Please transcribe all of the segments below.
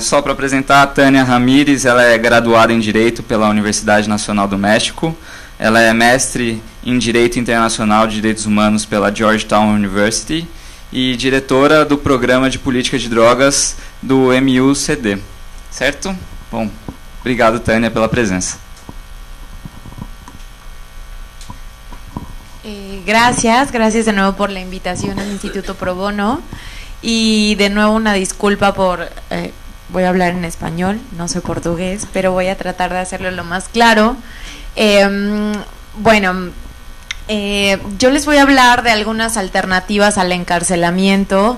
Só para apresentar, a Tânia Ramírez, ela é graduada em Direito pela Universidade Nacional do México, ela é mestre em Direito Internacional de Direitos Humanos pela Georgetown University e diretora do Programa de Política de Drogas do MUCD. Certo? Bom, obrigado, Tânia, pela presença. Gracias de nuevo por la invitación al Instituto Pro Bono y de nuevo una disculpa por, voy a hablar en español, no sé portugués, pero voy a tratar de hacerlo lo más claro. Yo les voy a hablar de algunas alternativas al encarcelamiento,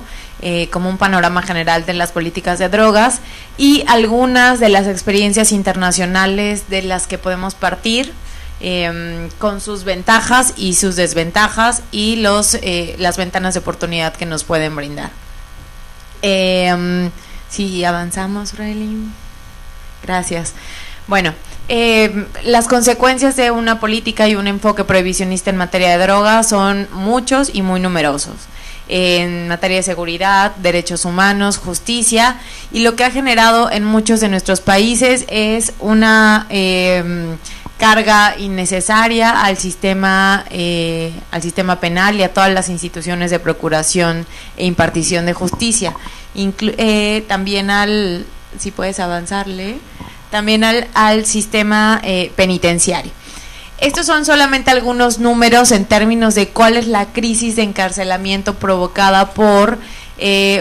como un panorama general de las políticas de drogas y algunas de las experiencias internacionales de las que podemos partir, con sus ventajas y sus desventajas y las ventanas de oportunidad que nos pueden brindar. Si avanzamos, Riley. Gracias. Bueno, las consecuencias de una política y un enfoque prohibicionista en materia de drogas son muchos y muy numerosos. En materia de seguridad, derechos humanos, justicia, y lo que ha generado en muchos de nuestros países es una carga innecesaria al sistema penal y a todas las instituciones de procuración e impartición de justicia. También si puedes avanzarle, también al sistema penitenciario. Estos son solamente algunos números en términos de cuál es la crisis de encarcelamiento provocada por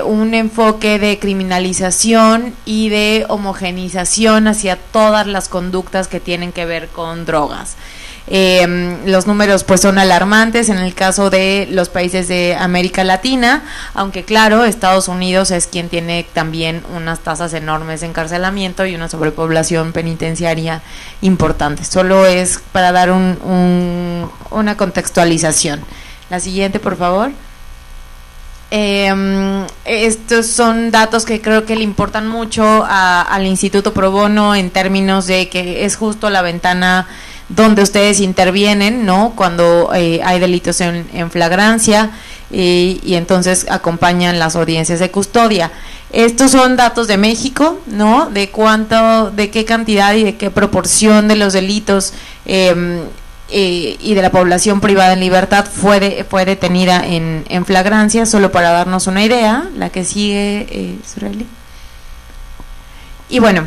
un enfoque de criminalización y de homogeneización hacia todas las conductas que tienen que ver con drogas. Los números pues son alarmantes en el caso de los países de América Latina, aunque claro, Estados Unidos es quien tiene también unas tasas enormes de encarcelamiento y una sobrepoblación penitenciaria importante. Solo es para dar una contextualización. La siguiente, por favor. Estos son datos que creo que le importan mucho al Instituto Pro Bono en términos de que es justo la ventana donde ustedes intervienen, ¿no? Cuando hay delitos en flagrancia y entonces acompañan las audiencias de custodia. Estos son datos de México, ¿no? De qué cantidad y de qué proporción de los delitos y de la población privada en libertad fue detenida en flagrancia, solo para darnos una idea. La que sigue, Sureli. Y bueno,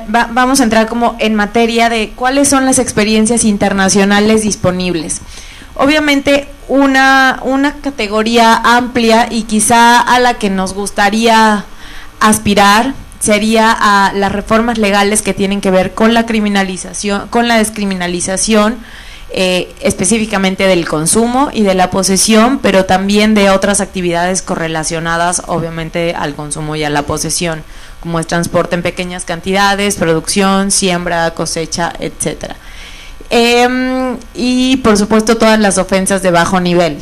vamos a entrar como en materia de cuáles son las experiencias internacionales disponibles. Obviamente una categoría amplia y quizá a la que nos gustaría aspirar sería a las reformas legales que tienen que ver con la criminalización, con la descriminalización, específicamente del consumo y de la posesión, pero también de otras actividades correlacionadas obviamente al consumo y a la posesión, como es transporte en pequeñas cantidades, producción, siembra, cosecha, etcétera. Y por supuesto todas las ofensas de bajo nivel.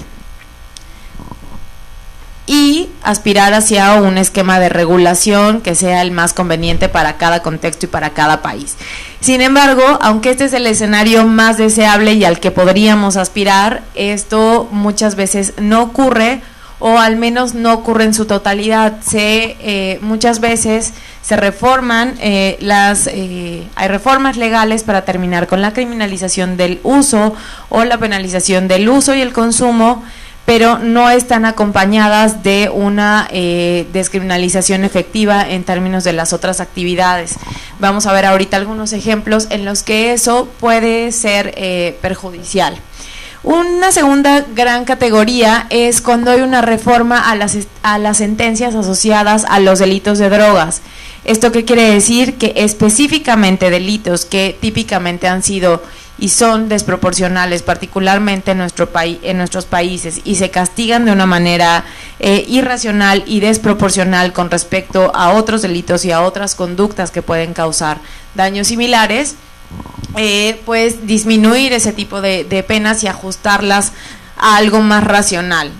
Y aspirar hacia un esquema de regulación que sea el más conveniente para cada contexto y para cada país. Sin embargo, aunque este es el escenario más deseable y al que podríamos aspirar, esto muchas veces no ocurre, o al menos no ocurre en su totalidad. Muchas veces se reforman hay reformas legales para terminar con la criminalización del uso o la penalización del uso y el consumo, pero no están acompañadas de una descriminalización efectiva en términos de las otras actividades. Vamos a ver ahorita algunos ejemplos en los que eso puede ser perjudicial. Una segunda gran categoría es cuando hay una reforma a las sentencias asociadas a los delitos de drogas. ¿Esto qué quiere decir? Que específicamente delitos que típicamente han sido y son desproporcionales, particularmente en nuestros países, y se castigan de una manera irracional y desproporcional con respecto a otros delitos y a otras conductas que pueden causar daños similares, pues disminuir ese tipo de penas y ajustarlas a algo más racional.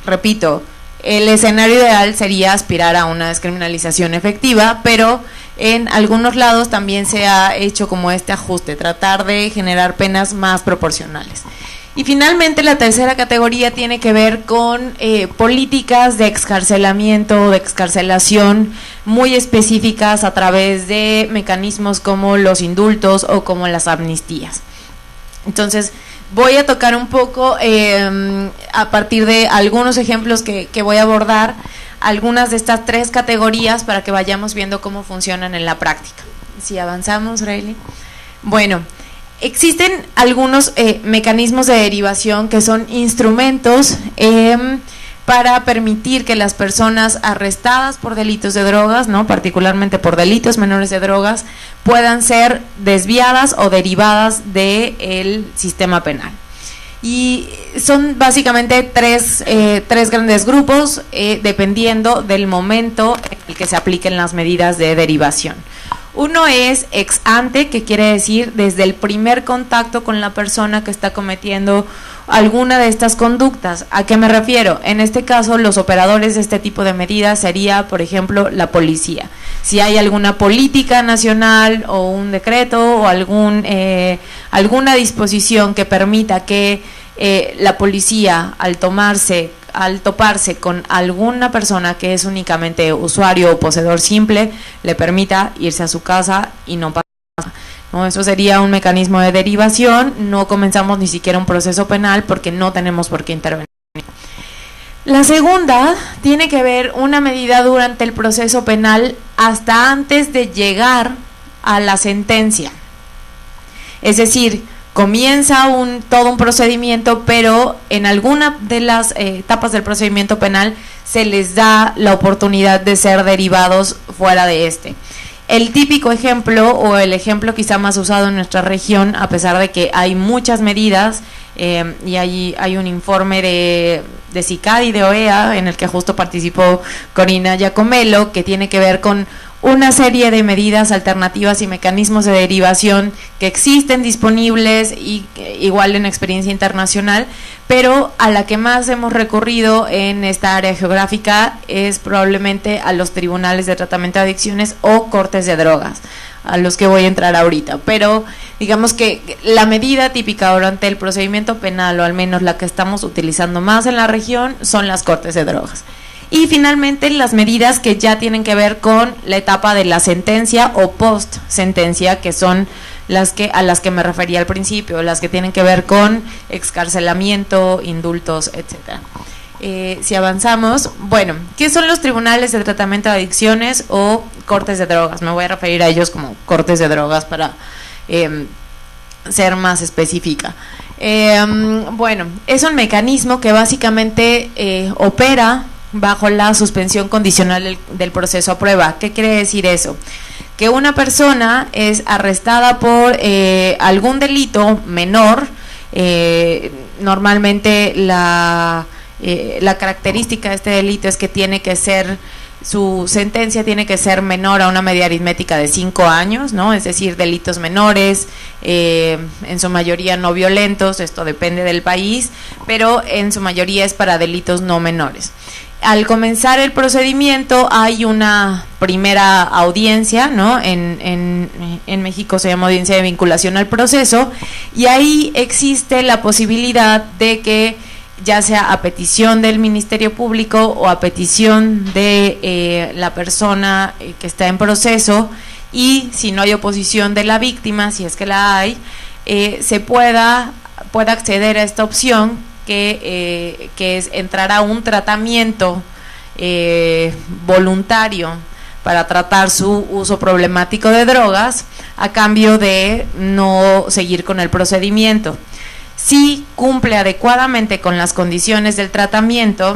Repito, el escenario ideal sería aspirar a una descriminalización efectiva, pero en algunos lados también se ha hecho como este ajuste, tratar de generar penas más proporcionales. Y finalmente la tercera categoría tiene que ver con políticas de excarcelamiento, de excarcelación muy específicas a través de mecanismos como los indultos o como las amnistías. Entonces voy a tocar un poco a partir de algunos ejemplos que voy a abordar algunas de estas tres categorías para que vayamos viendo cómo funcionan en la práctica. Si avanzamos, Rayleigh. Bueno, existen algunos mecanismos de derivación que son instrumentos para permitir que las personas arrestadas por delitos de drogas, ¿no?, particularmente por delitos menores de drogas, puedan ser desviadas o derivadas del sistema penal. Y son básicamente tres grandes grupos, dependiendo del momento en el que se apliquen las medidas de derivación. Uno es ex ante, que quiere decir desde el primer contacto con la persona que está cometiendo alguna de estas conductas. ¿A qué me refiero? En este caso, los operadores de este tipo de medidas sería, por ejemplo, la policía. Si hay alguna política nacional o un decreto o alguna disposición que permita que la policía, al toparse con alguna persona que es únicamente usuario o poseedor simple, le permita irse a su casa y no pasa nada, ¿no? Eso sería un mecanismo de derivación. No comenzamos ni siquiera un proceso penal porque no tenemos por qué intervenir. La segunda tiene que ver una medida durante el proceso penal hasta antes de llegar a la sentencia. Es decir, comienza todo un procedimiento, pero en alguna de las etapas del procedimiento penal se les da la oportunidad de ser derivados fuera de este. El típico ejemplo, o el ejemplo quizá más usado en nuestra región, a pesar de que hay muchas medidas, y hay un informe de CICAD y de OEA en el que justo participó Corina Giacomello, que tiene que ver con una serie de medidas alternativas y mecanismos de derivación que existen disponibles y igual en experiencia internacional, pero a la que más hemos recurrido en esta área geográfica es probablemente a los tribunales de tratamiento de adicciones o cortes de drogas, a los que voy a entrar ahorita. Pero digamos que la medida típica durante el procedimiento penal, o al menos la que estamos utilizando más en la región, son las cortes de drogas. Y finalmente las medidas que ya tienen que ver con la etapa de la sentencia o post sentencia, que son a las que me refería al principio, las que tienen que ver con excarcelamiento, indultos, etcétera. Si avanzamos, bueno, ¿qué son los tribunales de tratamiento de adicciones o cortes de drogas? Me voy a referir a ellos como cortes de drogas para ser más específica. Bueno, es un mecanismo que básicamente opera bajo la suspensión condicional del proceso a prueba. ¿Qué quiere decir eso? Que una persona es arrestada por algún delito menor, normalmente la característica de este delito es que su sentencia tiene que ser menor a una media aritmética de 5 años, ¿no? Es decir, delitos menores, en su mayoría no violentos, esto depende del país, pero en su mayoría es para delitos no menores. Al comenzar el procedimiento hay una primera audiencia, ¿no? En México se llama audiencia de vinculación al proceso, y ahí existe la posibilidad de que, ya sea a petición del Ministerio Público o a petición de la persona que está en proceso, y si no hay oposición de la víctima, si es que la hay, se pueda acceder a esta opción, que es entrar a un tratamiento voluntario para tratar su uso problemático de drogas, a cambio de no seguir con el procedimiento. Si cumple adecuadamente con las condiciones del tratamiento,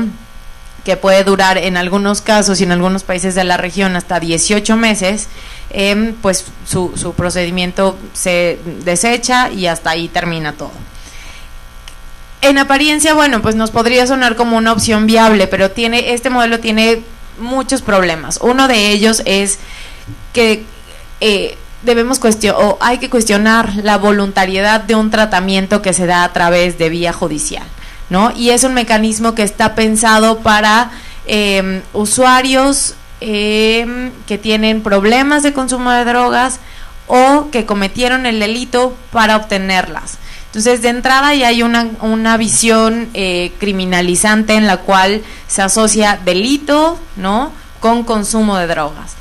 que puede durar en algunos casos y en algunos países de la región hasta 18 meses, pues su procedimiento se desecha y hasta ahí termina todo. En apariencia, bueno, pues nos podría sonar como una opción viable, pero este modelo tiene muchos problemas. Uno de ellos es que hay que cuestionar la voluntariedad de un tratamiento que se da a través de vía judicial, ¿no? Y es un mecanismo que está pensado para usuarios que tienen problemas de consumo de drogas o que cometieron el delito para obtenerlas. Entonces, de entrada ya hay una visión criminalizante en la cual se asocia delito, ¿no?, con consumo de drogas.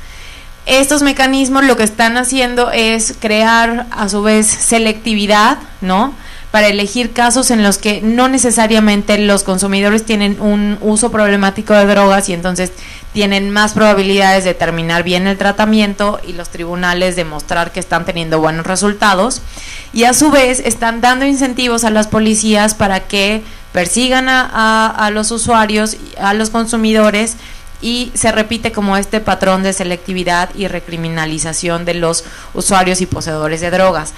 Estos mecanismos lo que están haciendo es crear a su vez selectividad, ¿no?, para elegir casos en los que no necesariamente los consumidores tienen un uso problemático de drogas y entonces tienen más probabilidades de terminar bien el tratamiento y los tribunales demostrar que están teniendo buenos resultados, y a su vez están dando incentivos a las policías para que persigan a los usuarios, a los consumidores, y se repite como este patrón de selectividad y recriminalización de los usuarios y poseedores de drogas.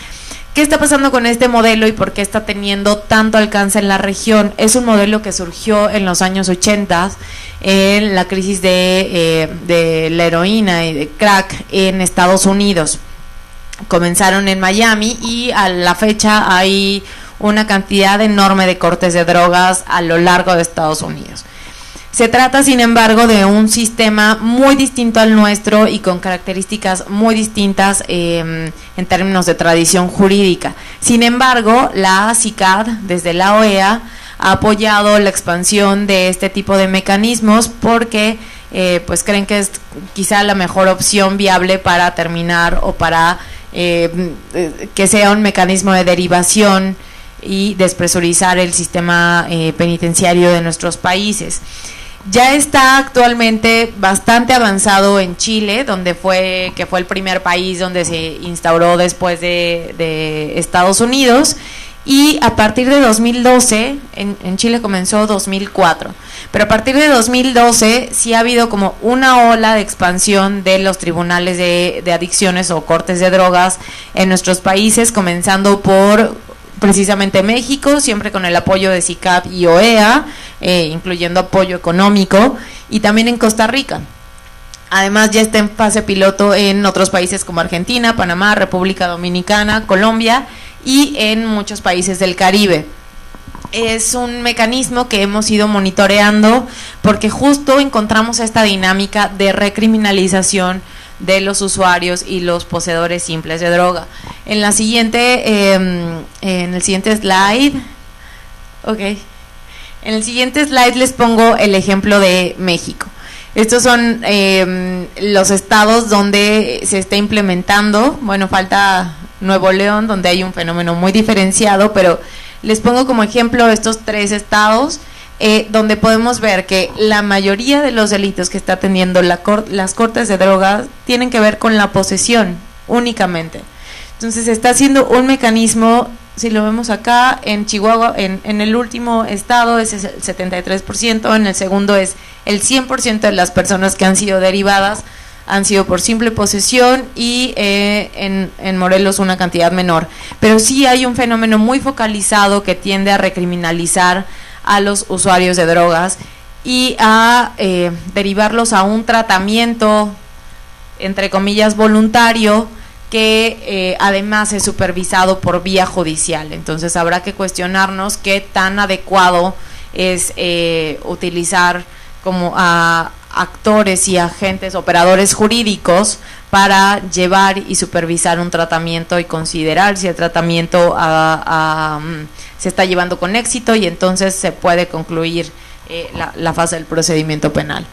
¿Qué está pasando con este modelo y por qué está teniendo tanto alcance en la región? Es un modelo que surgió en los años 80 en la crisis de la heroína y de crack en Estados Unidos. Comenzaron en Miami y a la fecha hay una cantidad enorme de cortes de drogas a lo largo de Estados Unidos. Se trata, sin embargo, de un sistema muy distinto al nuestro y con características muy distintas en términos de tradición jurídica. Sin embargo, la CICAD, desde la OEA, ha apoyado la expansión de este tipo de mecanismos porque pues creen que es quizá la mejor opción viable para terminar o para que sea un mecanismo de derivación y despresurizar el sistema penitenciario de nuestros países. Ya está actualmente bastante avanzado en Chile, que fue el primer país donde se instauró después de Estados Unidos, y a partir de 2012, en Chile comenzó 2004, pero a partir de 2012 sí ha habido como una ola de expansión de los tribunales de adicciones o cortes de drogas en nuestros países, comenzando por precisamente México, siempre con el apoyo de CICAP y OEA, incluyendo apoyo económico, y también en Costa Rica. Además ya está en fase piloto en otros países como Argentina, Panamá, República Dominicana, Colombia y en muchos países del Caribe. Es un mecanismo que hemos ido monitoreando porque justo encontramos esta dinámica de recriminalización de los usuarios y los poseedores simples de droga. En el siguiente slide, en el siguiente slide les pongo el ejemplo de México. Estos son los estados donde se está implementando. Bueno, falta Nuevo León, donde hay un fenómeno muy diferenciado, pero les pongo como ejemplo estos 3 estados donde podemos ver que la mayoría de los delitos que está atendiendo las cortes de drogas tienen que ver con la posesión únicamente. Entonces se está haciendo un mecanismo, si lo vemos acá, en Chihuahua, en el último estado es el 73%, en el segundo es el 100% de las personas que han sido derivadas han sido por simple posesión, y en Morelos una cantidad menor. Pero sí hay un fenómeno muy focalizado que tiende a recriminalizar a los usuarios de drogas y a derivarlos a un tratamiento, entre comillas, voluntario, que además es supervisado por vía judicial. Entonces habrá que cuestionarnos qué tan adecuado es utilizar como a actores y agentes, operadores jurídicos para llevar y supervisar un tratamiento y considerar si el tratamiento se está llevando con éxito, y entonces se puede concluir la fase del procedimiento penal.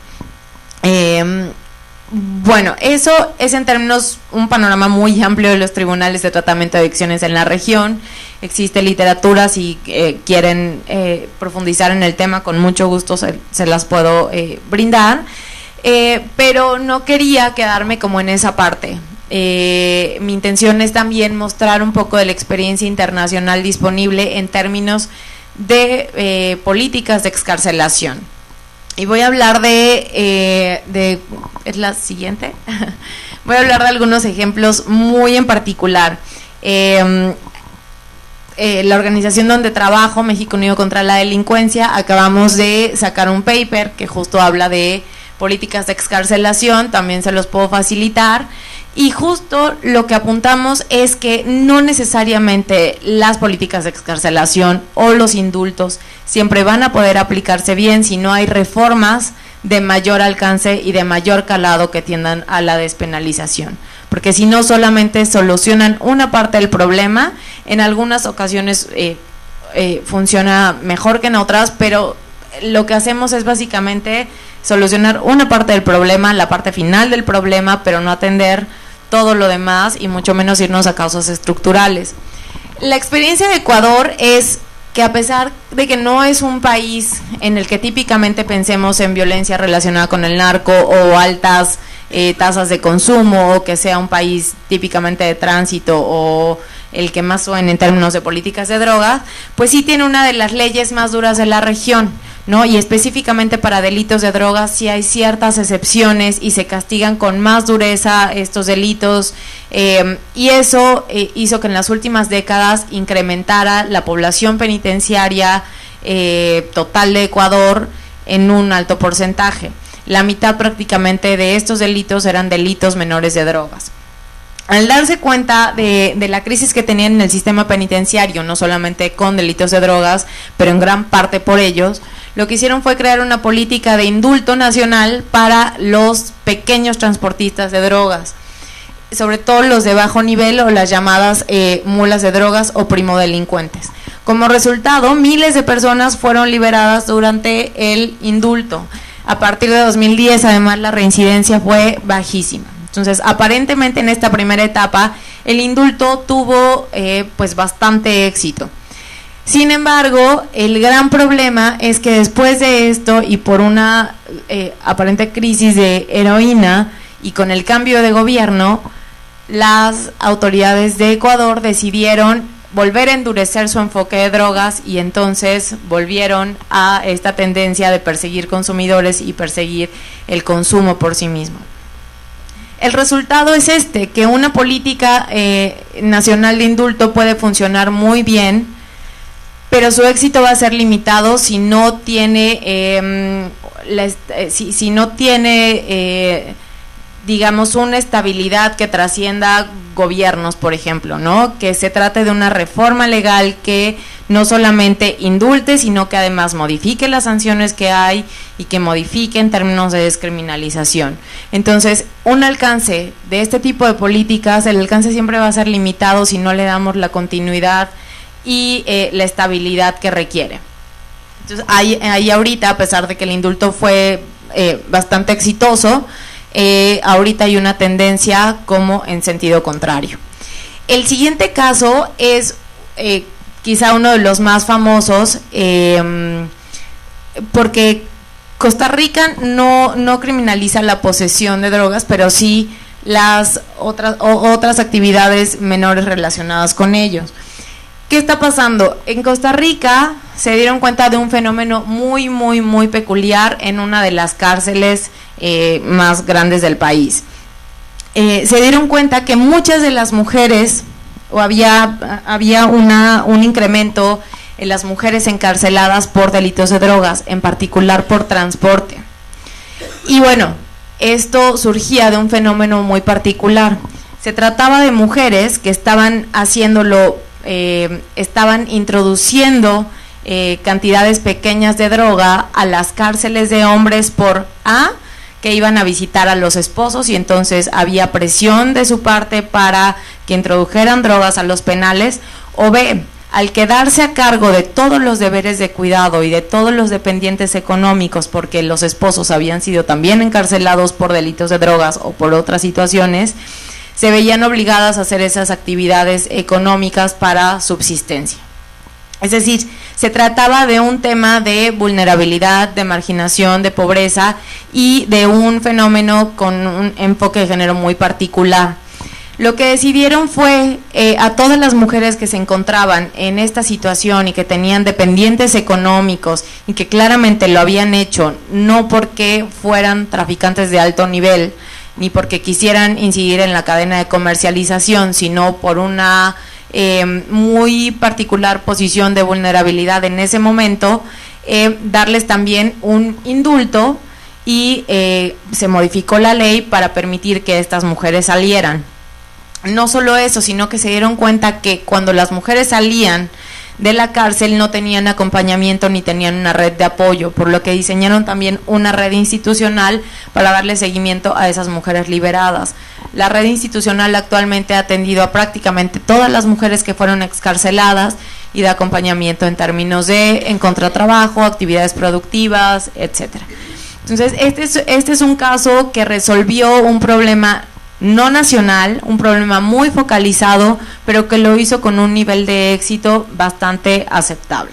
Bueno, eso es en términos, un panorama muy amplio de los tribunales de tratamiento de adicciones en la región. Existe literatura, si quieren profundizar en el tema, con mucho gusto se las puedo brindar, pero no quería quedarme como en esa parte. Mi intención es también mostrar un poco de la experiencia internacional disponible en términos de políticas de excarcelación. Y voy a hablar ¿es la siguiente? Voy a hablar de algunos ejemplos muy en particular. La organización donde trabajo, México Unido contra la Delincuencia, acabamos de sacar un paper que justo habla de políticas de excarcelación, también se los puedo facilitar, y justo lo que apuntamos es que no necesariamente las políticas de excarcelación o los indultos siempre van a poder aplicarse bien si no hay reformas de mayor alcance y de mayor calado que tiendan a la despenalización. porque si no solamente solucionan una parte del problema, en algunas ocasiones funciona mejor que en otras, pero lo que hacemos es básicamente solucionar una parte del problema, la parte final del problema, pero no atender todo lo demás y mucho menos irnos a causas estructurales. La experiencia de Ecuador es que a pesar de que no es un país en el que típicamente pensemos en violencia relacionada con el narco o altas tasas de consumo, o que sea un país típicamente de tránsito o el que más suene en términos de políticas de drogas, pues sí tiene una de las leyes más duras de la región, ¿no? Y específicamente para delitos de drogas sí hay ciertas excepciones y se castigan con más dureza estos delitos, y eso hizo que en las últimas décadas incrementara la población penitenciaria total de Ecuador en un alto porcentaje. La mitad prácticamente de estos delitos eran delitos menores de drogas. Al darse cuenta de la crisis que tenían en el sistema penitenciario, no solamente con delitos de drogas, pero en gran parte por ellos, lo que hicieron fue crear una política de indulto nacional para los pequeños transportistas de drogas, sobre todo los de bajo nivel o las llamadas mulas de drogas o primodelincuentes. Como resultado, miles de personas fueron liberadas durante el indulto. A partir de 2010, además, la reincidencia fue bajísima. Entonces, aparentemente en esta primera etapa, el indulto tuvo pues bastante éxito. Sin embargo, el gran problema es que después de esto y por una aparente crisis de heroína y con el cambio de gobierno, las autoridades de Ecuador decidieron volver a endurecer su enfoque de drogas y entonces volvieron a esta tendencia de perseguir consumidores y perseguir el consumo por sí mismo. El resultado es que una política nacional de indulto puede funcionar muy bien, pero su éxito va a ser limitado si no tiene, digamos, una estabilidad que trascienda gobiernos, por ejemplo, ¿no? Que se trate de una reforma legal que no solamente indulte, sino que además modifique las sanciones que hay y que modifique en términos de descriminalización. Entonces, un alcance de este tipo de políticas, el alcance siempre va a ser limitado si no le damos la continuidad y la estabilidad que requiere. Entonces, ahí ahorita, a pesar de que el indulto fue bastante exitoso, ahorita hay una tendencia como en sentido contrario. El siguiente caso es quizá uno de los más famosos, porque Costa Rica no criminaliza la posesión de drogas, pero sí las otras actividades menores relacionadas con ellos. ¿Qué está pasando? En Costa Rica se dieron cuenta de un fenómeno muy, muy, muy peculiar en una de las cárceles más grandes del país. Se dieron cuenta que muchas de las mujeres, o había un incremento en las mujeres encarceladas por delitos de drogas, en particular por transporte. Y bueno, esto surgía de un fenómeno muy particular. Se trataba de mujeres que estaban estaban introduciendo cantidades pequeñas de droga a las cárceles de hombres por que iban a visitar a los esposos, y entonces había presión de su parte para que introdujeran drogas a los penales, o B, al quedarse a cargo de todos los deberes de cuidado y de todos los dependientes económicos, porque los esposos habían sido también encarcelados por delitos de drogas o por otras situaciones, se veían obligadas a hacer esas actividades económicas para subsistencia. Es decir, se trataba de un tema de vulnerabilidad, de marginación, de pobreza y de un fenómeno con un enfoque de género muy particular. Lo que decidieron fue a todas las mujeres que se encontraban en esta situación y que tenían dependientes económicos y que claramente lo habían hecho no porque fueran traficantes de alto nivel, ni porque quisieran incidir en la cadena de comercialización, sino por una muy particular posición de vulnerabilidad en ese momento, darles también un indulto y se modificó la ley para permitir que estas mujeres salieran. No solo eso, sino que se dieron cuenta que cuando las mujeres salían de la cárcel no tenían acompañamiento ni tenían una red de apoyo, por lo que diseñaron también una red institucional para darle seguimiento a esas mujeres liberadas. La red institucional actualmente ha atendido a prácticamente todas las mujeres que fueron excarceladas y da acompañamiento en términos de encontrar trabajo, actividades productivas, etcétera. Entonces, este es un caso que resolvió un problema no nacional, un problema muy focalizado, pero que lo hizo con un nivel de éxito bastante aceptable.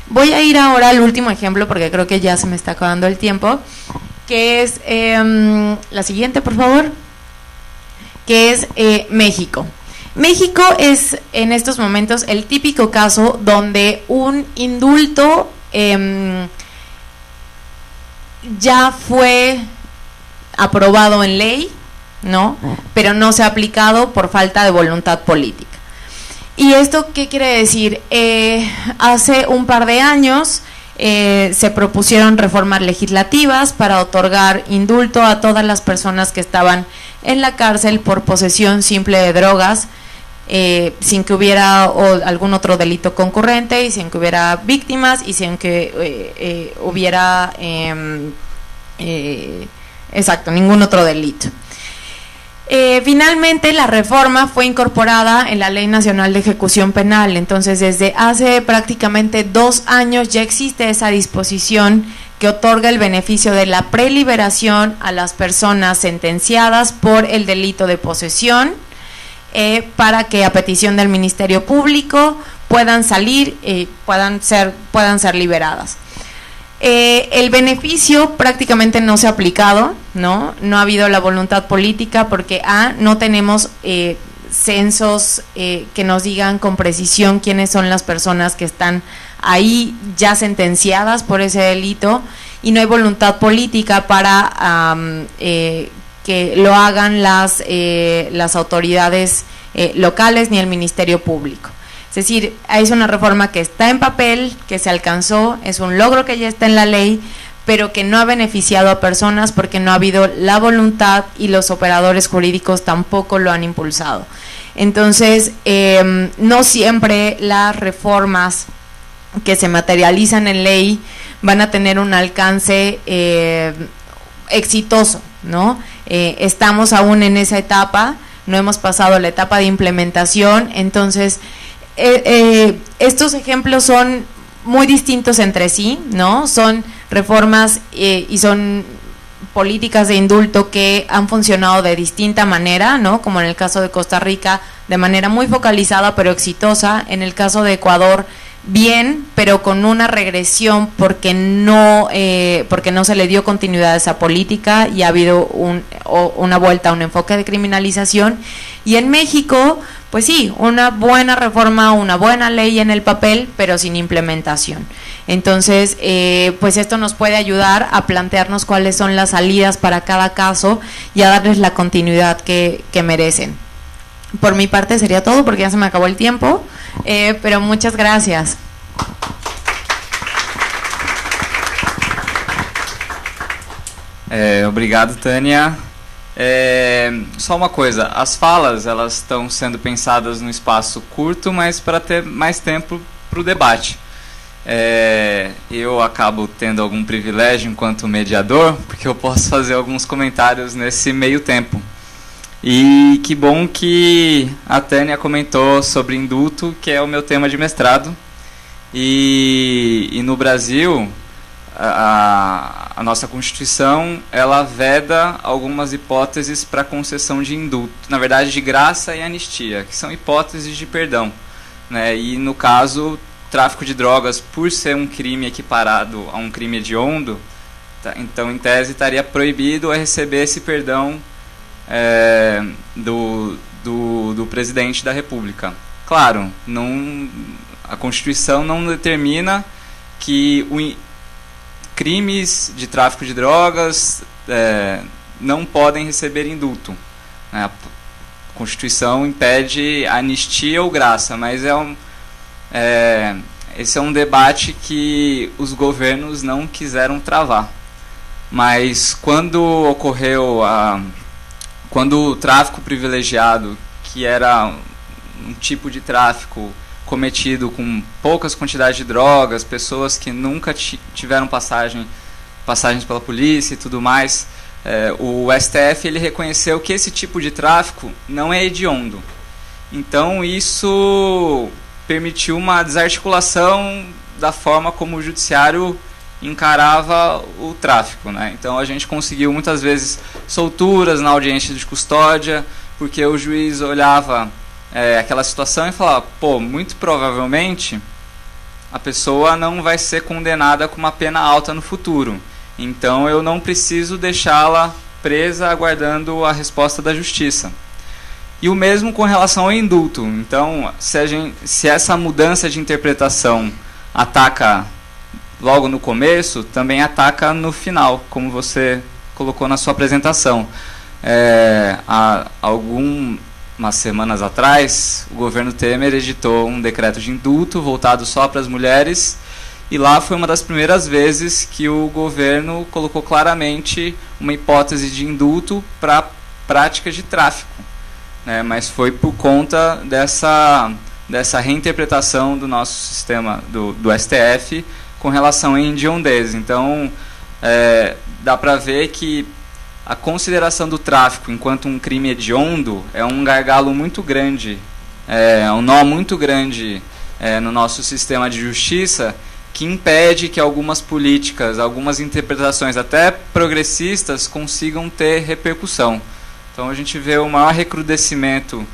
Voy a ir ahora al último ejemplo, porque creo que ya se me está acabando el tiempo, que es la siguiente, por favor, que es México. México es en estos momentos el típico caso donde un indulto ya fue aprobado en ley, ¿no? Pero no se ha aplicado por falta de voluntad política. ¿Y esto qué quiere decir? Hace un par de años se propusieron reformas legislativas para otorgar indulto a todas las personas que estaban en la cárcel por posesión simple de drogas, sin que hubiera algún otro delito concurrente y sin que hubiera víctimas y sin que hubiera ningún otro delito. Finalmente la reforma fue incorporada en la Ley Nacional de Ejecución Penal, entonces desde hace prácticamente 2 años ya existe esa disposición que otorga el beneficio de la preliberación a las personas sentenciadas por el delito de posesión, para que a petición del Ministerio Público puedan salir, puedan ser liberadas. El beneficio prácticamente no se ha aplicado, ¿no? No ha habido la voluntad política porque no tenemos censos que nos digan con precisión quiénes son las personas que están ahí ya sentenciadas por ese delito, y no hay voluntad política para que lo hagan las autoridades locales ni el Ministerio Público. Es decir, es una reforma que está en papel, que se alcanzó, es un logro que ya está en la ley, pero que no ha beneficiado a personas porque no ha habido la voluntad y los operadores jurídicos tampoco lo han impulsado. Entonces, no siempre las reformas que se materializan en ley van a tener un alcance exitoso, ¿no? Estamos aún en esa etapa, no hemos pasado la etapa de implementación, entonces estos ejemplos son muy distintos entre sí, ¿no? Son reformas y son políticas de indulto que han funcionado de distinta manera, ¿no? Como en el caso de Costa Rica, de manera muy focalizada pero exitosa. En el caso de Ecuador, bien, pero con una regresión porque no se le dio continuidad a esa política y ha habido una vuelta a un enfoque de criminalización. Y en México, pues sí, una buena reforma, una buena ley en el papel, pero sin implementación. Entonces, pues esto nos puede ayudar a plantearnos cuáles son las salidas para cada caso y a darles la continuidad que merecen. Por mi parte sería todo porque ya se me acabó el tiempo, pero muchas gracias. Obrigado, Tânia. Só uma coisa, as falas elas estão sendo pensadas num espaço curto, mas para ter mais tempo para o debate. Eu acabo tendo algum privilégio enquanto mediador, porque eu posso fazer alguns comentários nesse meio tempo. E que bom que a Tânia comentou sobre indulto, que é o meu tema de mestrado. E no Brasil, a nossa Constituição, ela veda algumas hipóteses para concessão de indulto, na verdade de graça e anistia, que são hipóteses de perdão, né? E no caso, tráfico de drogas, por ser um crime equiparado a um crime hediondo, então em tese estaria proibido a receber esse perdão do presidente da República. Claro, a Constituição não determina que crimes de tráfico de drogas não podem receber indulto. A Constituição impede anistia ou graça, mas esse é um debate que os governos não quiseram travar. Mas quando ocorreu quando o tráfico privilegiado, que era um tipo de tráfico cometido com poucas quantidades de drogas, pessoas que nunca tiveram passagens pela polícia e tudo mais, o STF ele reconheceu que esse tipo de tráfico não é hediondo. Então isso permitiu uma desarticulação da forma como o judiciário encarava o tráfico, né? Então a gente conseguiu muitas vezes solturas na audiência de custódia, porque o juiz olhava aquela situação e falava, pô, muito provavelmente a pessoa não vai ser condenada com uma pena alta no futuro, então eu não preciso deixá-la presa aguardando a resposta da justiça. E o mesmo com relação ao indulto. Então, se essa mudança de interpretação ataca logo no começo, também ataca no final, como você colocou na sua apresentação. Há algumas semanas atrás, o governo Temer editou um decreto de indulto voltado só para as mulheres, e lá foi uma das primeiras vezes que o governo colocou claramente uma hipótese de indulto para prática de tráfico, né? Mas foi por conta dessa reinterpretação do nosso sistema, do STF, com relação à hediondez. Então, dá para ver que a consideração do tráfico enquanto um crime hediondo é um gargalo muito grande, um nó muito grande no nosso sistema de justiça, que impede que algumas políticas, algumas interpretações até progressistas consigam ter repercussão. Então a gente vê o maior recrudescimento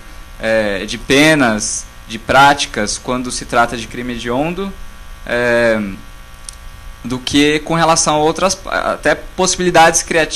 de penas, de práticas, quando se trata de crime hediondo, do que com relação a outras até possibilidades criativas